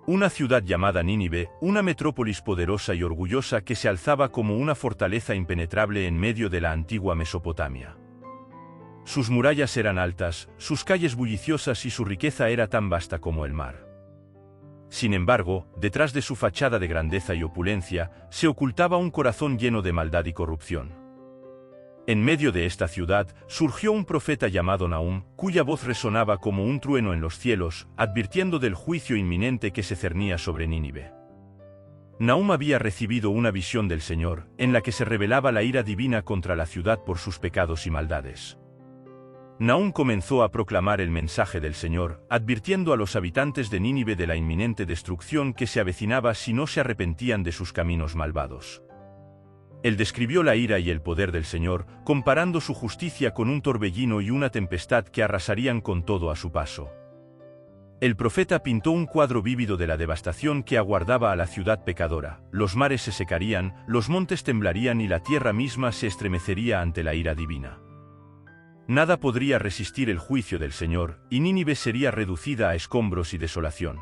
Una ciudad llamada Nínive, una metrópolis poderosa y orgullosa que se alzaba como una fortaleza impenetrable en medio de la antigua Mesopotamia. Sus murallas eran altas, sus calles bulliciosas y su riqueza era tan vasta como el mar. Sin embargo, detrás de su fachada de grandeza y opulencia, se ocultaba un corazón lleno de maldad y corrupción. En medio de esta ciudad, surgió un profeta llamado Nahum, cuya voz resonaba como un trueno en los cielos, advirtiendo del juicio inminente que se cernía sobre Nínive. Nahum había recibido una visión del Señor, en la que se revelaba la ira divina contra la ciudad por sus pecados y maldades. Nahum comenzó a proclamar el mensaje del Señor, advirtiendo a los habitantes de Nínive de la inminente destrucción que se avecinaba si no se arrepentían de sus caminos malvados. Él describió la ira y el poder del Señor, comparando su justicia con un torbellino y una tempestad que arrasarían con todo a su paso. El profeta pintó un cuadro vívido de la devastación que aguardaba a la ciudad pecadora. Los mares se secarían, los montes temblarían y la tierra misma se estremecería ante la ira divina. Nada podría resistir el juicio del Señor, y Nínive sería reducida a escombros y desolación.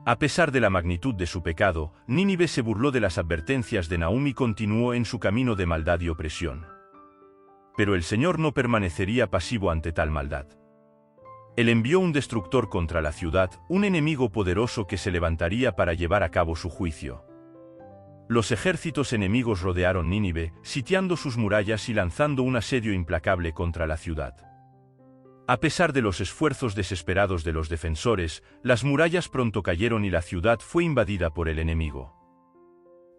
A pesar de la magnitud de su pecado, Nínive se burló de las advertencias de Nahum y continuó en su camino de maldad y opresión. Pero el Señor no permanecería pasivo ante tal maldad. Él envió un destructor contra la ciudad, un enemigo poderoso que se levantaría para llevar a cabo su juicio. Los ejércitos enemigos rodearon Nínive, sitiando sus murallas y lanzando un asedio implacable contra la ciudad. A pesar de los esfuerzos desesperados de los defensores, las murallas pronto cayeron y la ciudad fue invadida por el enemigo.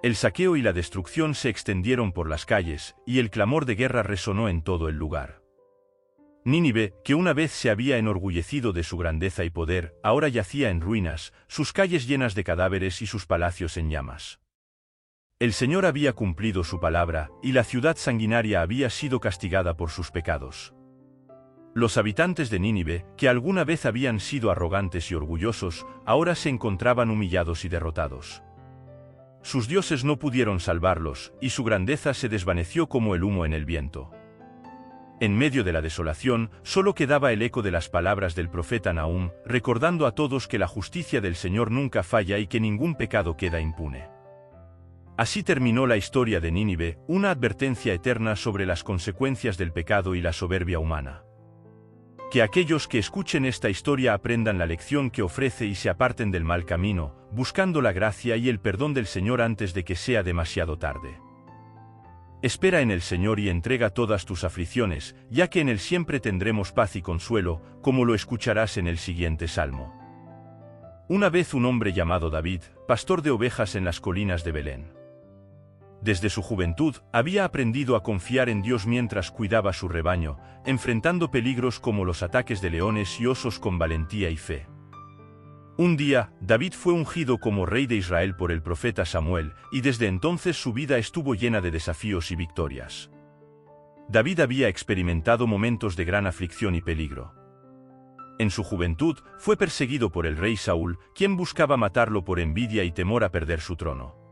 El saqueo y la destrucción se extendieron por las calles, y el clamor de guerra resonó en todo el lugar. Nínive, que una vez se había enorgullecido de su grandeza y poder, ahora yacía en ruinas, sus calles llenas de cadáveres y sus palacios en llamas. El Señor había cumplido su palabra, y la ciudad sanguinaria había sido castigada por sus pecados. Los habitantes de Nínive, que alguna vez habían sido arrogantes y orgullosos, ahora se encontraban humillados y derrotados. Sus dioses no pudieron salvarlos, y su grandeza se desvaneció como el humo en el viento. En medio de la desolación, solo quedaba el eco de las palabras del profeta Nahum, recordando a todos que la justicia del Señor nunca falla y que ningún pecado queda impune. Así terminó la historia de Nínive, una advertencia eterna sobre las consecuencias del pecado y la soberbia humana. Que aquellos que escuchen esta historia aprendan la lección que ofrece y se aparten del mal camino, buscando la gracia y el perdón del Señor antes de que sea demasiado tarde. Espera en el Señor y entrega todas tus aflicciones, ya que en Él siempre tendremos paz y consuelo, como lo escucharás en el siguiente salmo. Una vez un hombre llamado David, pastor de ovejas en las colinas de Belén. Desde su juventud, había aprendido a confiar en Dios mientras cuidaba su rebaño, enfrentando peligros como los ataques de leones y osos con valentía y fe. Un día, David fue ungido como rey de Israel por el profeta Samuel, y desde entonces su vida estuvo llena de desafíos y victorias. David había experimentado momentos de gran aflicción y peligro. En su juventud, fue perseguido por el rey Saúl, quien buscaba matarlo por envidia y temor a perder su trono.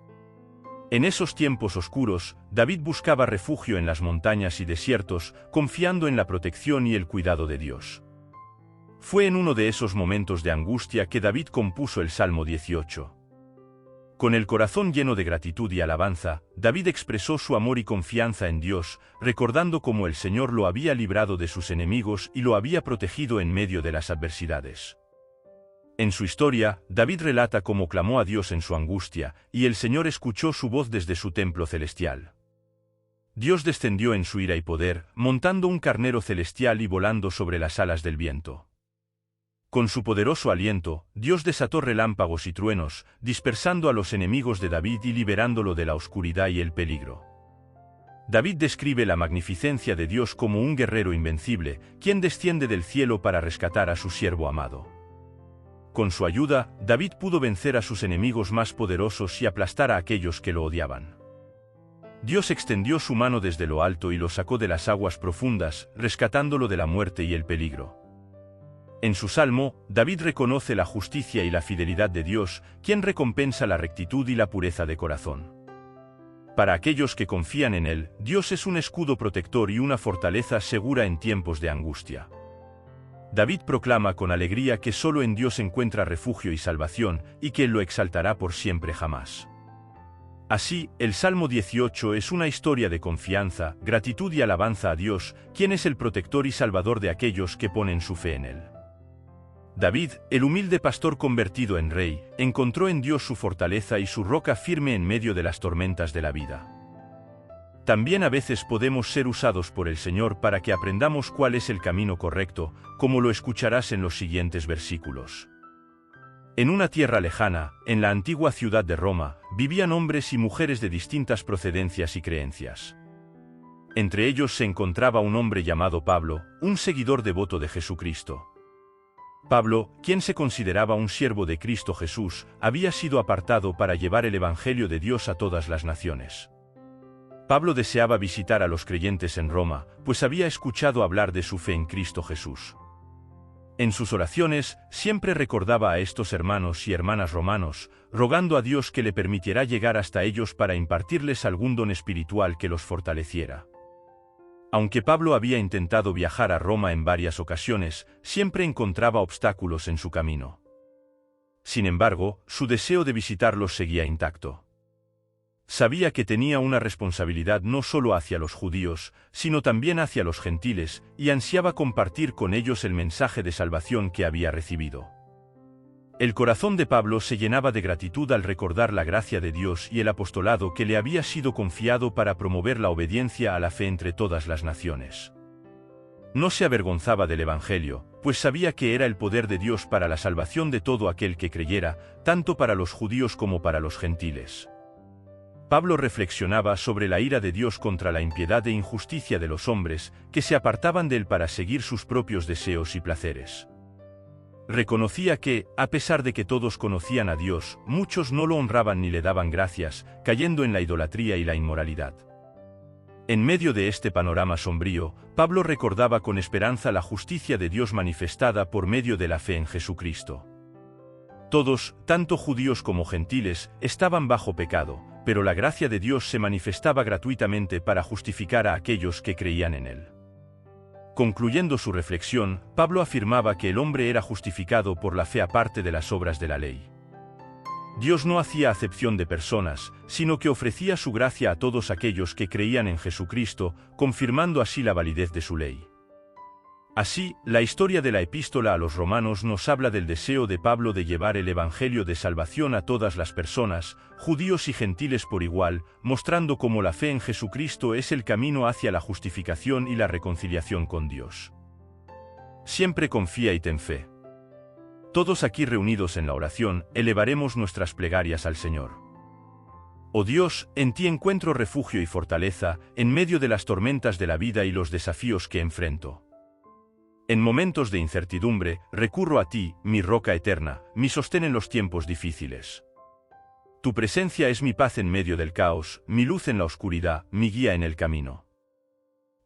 En esos tiempos oscuros, David buscaba refugio en las montañas y desiertos, confiando en la protección y el cuidado de Dios. Fue en uno de esos momentos de angustia que David compuso el Salmo 18. Con el corazón lleno de gratitud y alabanza, David expresó su amor y confianza en Dios, recordando cómo el Señor lo había librado de sus enemigos y lo había protegido en medio de las adversidades. En su historia, David relata cómo clamó a Dios en su angustia, y el Señor escuchó su voz desde su templo celestial. Dios descendió en su ira y poder, montando un carnero celestial y volando sobre las alas del viento. Con su poderoso aliento, Dios desató relámpagos y truenos, dispersando a los enemigos de David y liberándolo de la oscuridad y el peligro. David describe la magnificencia de Dios como un guerrero invencible, quien desciende del cielo para rescatar a su siervo amado. Con su ayuda, David pudo vencer a sus enemigos más poderosos y aplastar a aquellos que lo odiaban. Dios extendió su mano desde lo alto y lo sacó de las aguas profundas, rescatándolo de la muerte y el peligro. En su salmo, David reconoce la justicia y la fidelidad de Dios, quien recompensa la rectitud y la pureza de corazón. Para aquellos que confían en Él, Dios es un escudo protector y una fortaleza segura en tiempos de angustia. David proclama con alegría que solo en Dios encuentra refugio y salvación, y que Él lo exaltará por siempre jamás. Así, el Salmo 18 es una historia de confianza, gratitud y alabanza a Dios, quien es el protector y salvador de aquellos que ponen su fe en Él. David, el humilde pastor convertido en rey, encontró en Dios su fortaleza y su roca firme en medio de las tormentas de la vida. También a veces podemos ser usados por el Señor para que aprendamos cuál es el camino correcto, como lo escucharás en los siguientes versículos. En una tierra lejana, en la antigua ciudad de Roma, vivían hombres y mujeres de distintas procedencias y creencias. Entre ellos se encontraba un hombre llamado Pablo, un seguidor devoto de Jesucristo. Pablo, quien se consideraba un siervo de Cristo Jesús, había sido apartado para llevar el Evangelio de Dios a todas las naciones. Pablo deseaba visitar a los creyentes en Roma, pues había escuchado hablar de su fe en Cristo Jesús. En sus oraciones, siempre recordaba a estos hermanos y hermanas romanos, rogando a Dios que le permitiera llegar hasta ellos para impartirles algún don espiritual que los fortaleciera. Aunque Pablo había intentado viajar a Roma en varias ocasiones, siempre encontraba obstáculos en su camino. Sin embargo, su deseo de visitarlos seguía intacto. Sabía que tenía una responsabilidad no solo hacia los judíos, sino también hacia los gentiles, y ansiaba compartir con ellos el mensaje de salvación que había recibido. El corazón de Pablo se llenaba de gratitud al recordar la gracia de Dios y el apostolado que le había sido confiado para promover la obediencia a la fe entre todas las naciones. No se avergonzaba del Evangelio, pues sabía que era el poder de Dios para la salvación de todo aquel que creyera, tanto para los judíos como para los gentiles. Pablo reflexionaba sobre la ira de Dios contra la impiedad e injusticia de los hombres, que se apartaban de él para seguir sus propios deseos y placeres. Reconocía que, a pesar de que todos conocían a Dios, muchos no lo honraban ni le daban gracias, cayendo en la idolatría y la inmoralidad. En medio de este panorama sombrío, Pablo recordaba con esperanza la justicia de Dios manifestada por medio de la fe en Jesucristo. Todos, tanto judíos como gentiles, estaban bajo pecado, pero la gracia de Dios se manifestaba gratuitamente para justificar a aquellos que creían en Él. Concluyendo su reflexión, Pablo afirmaba que el hombre era justificado por la fe aparte de las obras de la ley. Dios no hacía acepción de personas, sino que ofrecía su gracia a todos aquellos que creían en Jesucristo, confirmando así la validez de su ley. Así, la historia de la epístola a los romanos nos habla del deseo de Pablo de llevar el evangelio de salvación a todas las personas, judíos y gentiles por igual, mostrando cómo la fe en Jesucristo es el camino hacia la justificación y la reconciliación con Dios. Siempre confía y ten fe. Todos aquí reunidos en la oración, elevaremos nuestras plegarias al Señor. Oh Dios, en ti encuentro refugio y fortaleza, en medio de las tormentas de la vida y los desafíos que enfrento. En momentos de incertidumbre, recurro a ti, mi roca eterna, mi sostén en los tiempos difíciles. Tu presencia es mi paz en medio del caos, mi luz en la oscuridad, mi guía en el camino.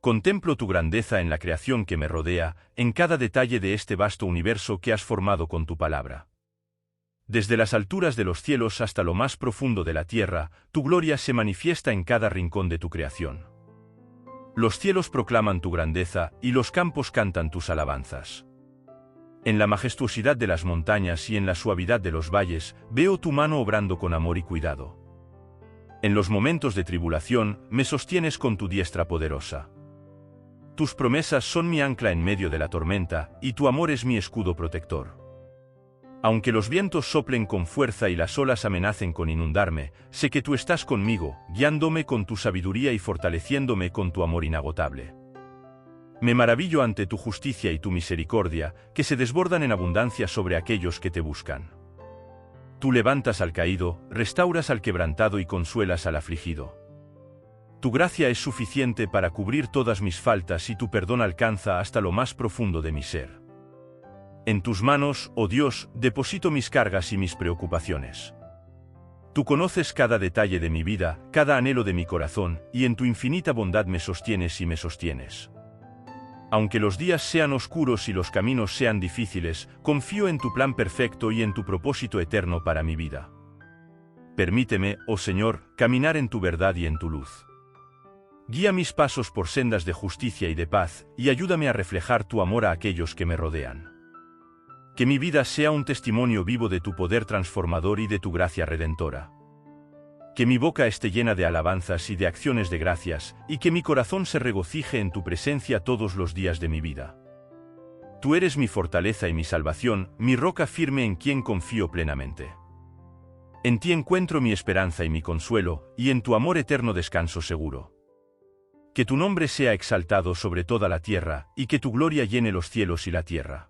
Contemplo tu grandeza en la creación que me rodea, en cada detalle de este vasto universo que has formado con tu palabra. Desde las alturas de los cielos hasta lo más profundo de la tierra, tu gloria se manifiesta en cada rincón de tu creación. Los cielos proclaman tu grandeza, y los campos cantan tus alabanzas. En la majestuosidad de las montañas y en la suavidad de los valles, veo tu mano obrando con amor y cuidado. En los momentos de tribulación, me sostienes con tu diestra poderosa. Tus promesas son mi ancla en medio de la tormenta, y tu amor es mi escudo protector. Aunque los vientos soplen con fuerza y las olas amenacen con inundarme, sé que tú estás conmigo, guiándome con tu sabiduría y fortaleciéndome con tu amor inagotable. Me maravillo ante tu justicia y tu misericordia, que se desbordan en abundancia sobre aquellos que te buscan. Tú levantas al caído, restauras al quebrantado y consuelas al afligido. Tu gracia es suficiente para cubrir todas mis faltas y tu perdón alcanza hasta lo más profundo de mi ser. En tus manos, oh Dios, deposito mis cargas y mis preocupaciones. Tú conoces cada detalle de mi vida, cada anhelo de mi corazón, y en tu infinita bondad me sostienes y me sostienes. Aunque los días sean oscuros y los caminos sean difíciles, confío en tu plan perfecto y en tu propósito eterno para mi vida. Permíteme, oh Señor, caminar en tu verdad y en tu luz. Guía mis pasos por sendas de justicia y de paz, y ayúdame a reflejar tu amor a aquellos que me rodean. Que mi vida sea un testimonio vivo de tu poder transformador y de tu gracia redentora. Que mi boca esté llena de alabanzas y de acciones de gracias, y que mi corazón se regocije en tu presencia todos los días de mi vida. Tú eres mi fortaleza y mi salvación, mi roca firme en quien confío plenamente. En ti encuentro mi esperanza y mi consuelo, y en tu amor eterno descanso seguro. Que tu nombre sea exaltado sobre toda la tierra, y que tu gloria llene los cielos y la tierra.